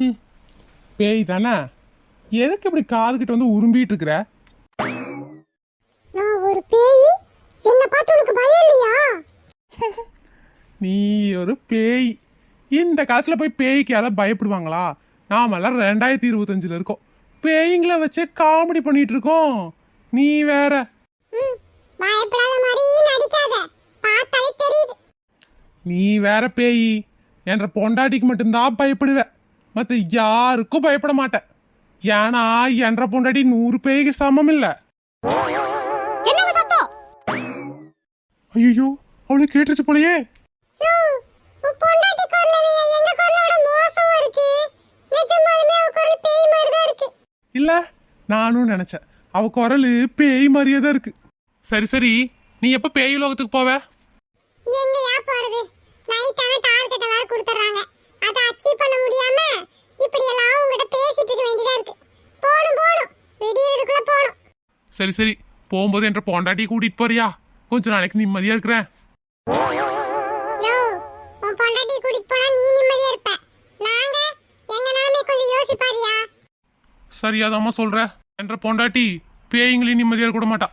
ம், பேய் தானே. எதுக்கு இப்படி காதுகிட்ட வந்து உரும்பிட்டு இருக்கிற? நான் ஒரு பேய், என்ன பார்த்து உனக்கு பயம் இல்லையா? நீ ஒரு பேய். இந்த காலத்துல போய் பேய்க்கு யாராவது பயப்படுவாங்களா? நாமெல்லாம் 2025 இருக்கோம். பேய்ங்களை வச்சே காமெடி பண்ணிட்டு இருக்கோம். நீ வேற. பயப்படாத மாதிரி நடிக்காத, பார்த்தாலே தெரியுது. நீ வேற பேய். என்ற பொண்டாட்டிக்கு மட்டும்தான் பயப்படுவேன், மற்ற யாருக்கும் பயப்பட மாட்டேன். ஏன்னா என்ற பொண்டாட்டி 100 பேய்க்கு சமம் இல்ல. என்னங்க சத்தம்? ஐயோ, அவளுக்கு கேட்டுச்சு போலயே. ஷூ, உன் பொண்டாட்டி குரல்ல எங்க குரலோட மோசமா இருக்கு. நிஜமாலுமே அவ குரல் பேய் மாதிரி தான் இருக்கு. இல்ல, நானும் நினைச்சேன் அவ குரல் பேய் மாதிரியே தான் இருக்கு. சரி சரி, நீ எப்ப பேய் உலகத்துக்கு போவ? எங்கயா போறது? நைட்டான டார்கெட்ட வேற கொடுத்துறாங்க. அத அச்சீவ் பண்ண முடியாம இப்படி எல்லாம் உங்ககிட்ட பேசிட்டு இருக்க வேண்டியதா இருக்கு. போணும் விடியறதுக்குள்ள போணும். சரி சரி, போகும்போது என்ற பொண்டாட்டியை கூட்டிட்டு போறியா? கொஞ்ச நாளைக்கு நிம்மதியா இருக்கிறேன். யோ, உன் பொண்டாட்டி கூட்டிட்டு போனா நீ நிம்மதியா இருப்ப. நாங்க எங்க நாமே கொஞ்சம் யோசிப்பாரியா? சரியாதாம்மா சொல்ற. என்ற பொண்டாட்டி பேய்ங்களையும் நிம்மதியா இருக்க விட மாட்டா.